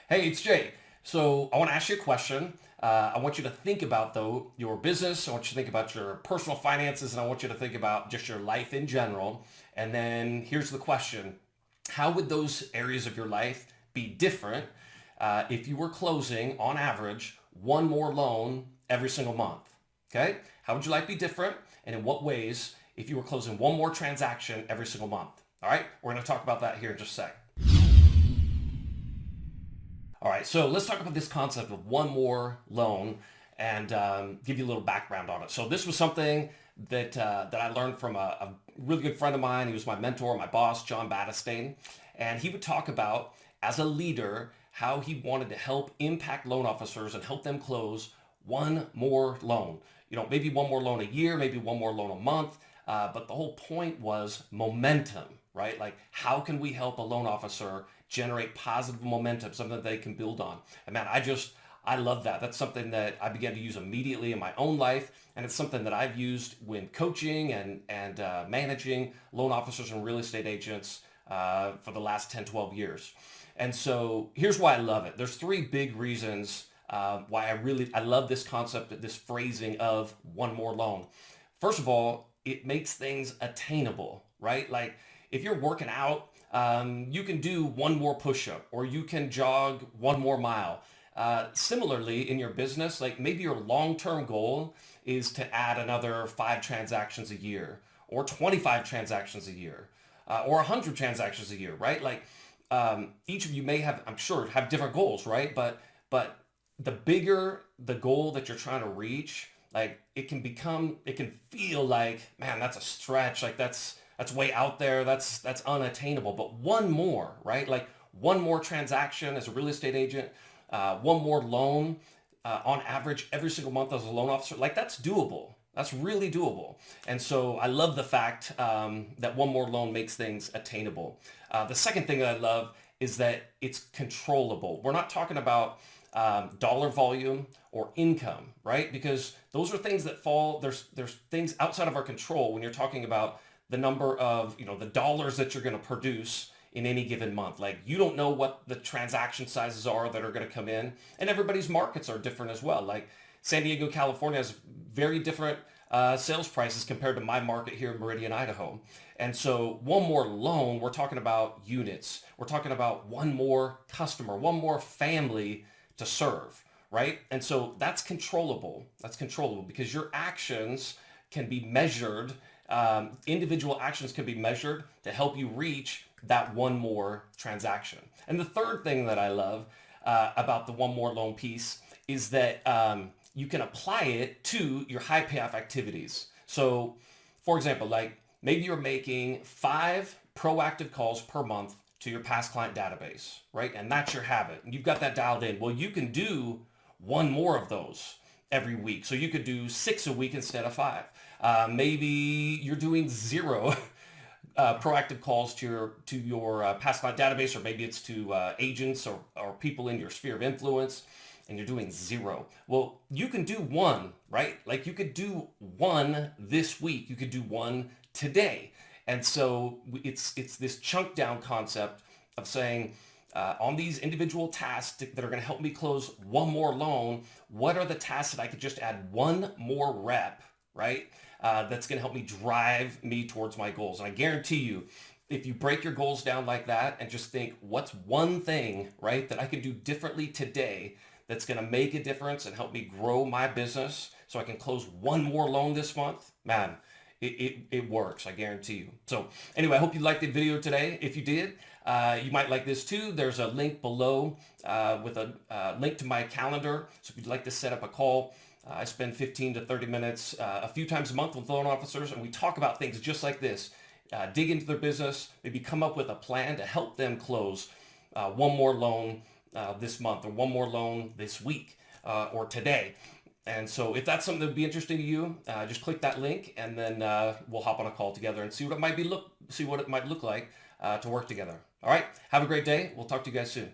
Hey, it's Jay. So I want to ask you a question. I want you to think about though your business. I want you to think about your personal finances, and I want you to think about just your life in general. And then here's the question: how would those areas of your life be different if you were closing, on average, one more loan every single month? Okay? How would your life be different, and in what ways if you were closing one more transaction every single month? All right, we're going to talk about that here in just a sec. All right, so let's talk about this concept of one more loan and give you a little background on it. So this was something that I learned from a really good friend of mine. He was my mentor, my boss, John Battistane, and he would talk about as a leader how he wanted to help impact loan officers and help them close one more loan. You know, maybe one more loan a year, maybe one more loan a month, but the whole point was momentum, right? Like, how can we help a loan officer generate positive momentum, something that they can build on? And man, I love that. That's something that I began to use immediately in my own life, and it's something that I've used when coaching and managing loan officers and real estate agents for the last 10, 12 years. And so here's why I love it. There's three big reasons why I love this concept, this phrasing of one more loan. First of all, it makes things attainable, right? Like if you're working out, you can do one more push-up or you can jog one more mile. Similarly, in your business, like maybe your long-term goal is to add another 5 transactions a year or 25 transactions a year or 100 transactions a year, right? Like each of you may have, I'm sure, have different goals, right? But the bigger the goal that you're trying to reach, like it can feel like, man, that's a stretch. Like that's way out there. That's unattainable. But one more, right? Like one more transaction as a real estate agent, one more loan on average every single month as a loan officer, like that's doable. That's really doable. And so I love the fact that one more loan makes things attainable. The second thing that I love is that it's controllable. We're not talking about dollar volume or income, right? Because those are things that fall, there's things outside of our control when you're talking about the number of, the dollars that you're going to produce in any given month. Like you don't know what the transaction sizes are that are going to come in, and everybody's markets are different as well. Like San Diego, California has very different sales prices compared to my market here in Meridian, Idaho. And so one more loan, we're talking about units. We're talking about one more customer, one more family to serve, right? And so that's controllable. That's controllable because your actions can be measured. Individual actions can be measured to help you reach that one more transaction. And the third thing that I love about the one more loan piece is that you can apply it to your high payoff activities. So, for example, like maybe you're making 5 proactive calls per month to your past client database, right? And that's your habit. And you've got that dialed in. Well, you can do one more of those every week. So you could do 6 a week instead of 5. Maybe you're doing 0 proactive calls to your past client database, or maybe it's to agents or people in your sphere of influence, and you're doing 0. Well, you can do 1, right? Like you could do 1 this week. You could do 1 today. And so it's this chunk down concept of saying on these individual tasks that are going to help me close one more loan, what are the tasks that I could just add one more rep, right? That's going to help me drive me towards my goals. And I guarantee you, if you break your goals down like that and just think, what's one thing, right, that I can do differently today that's going to make a difference and help me grow my business so I can close one more loan this month, man, it works, I guarantee you. So anyway, I hope you liked the video today. If you did, you might like this too. There's a link below with a link to my calendar. So if you'd like to set up a call, I spend 15 to 30 minutes a few times a month with loan officers, and we talk about things just like this. Dig into their business, maybe come up with a plan to help them close one more loan this month, or one more loan this week, or today. And so if that's something that would be interesting to you, just click that link, and then we'll hop on a call together and see what it might look like to work together. All right, have a great day. We'll talk to you guys soon.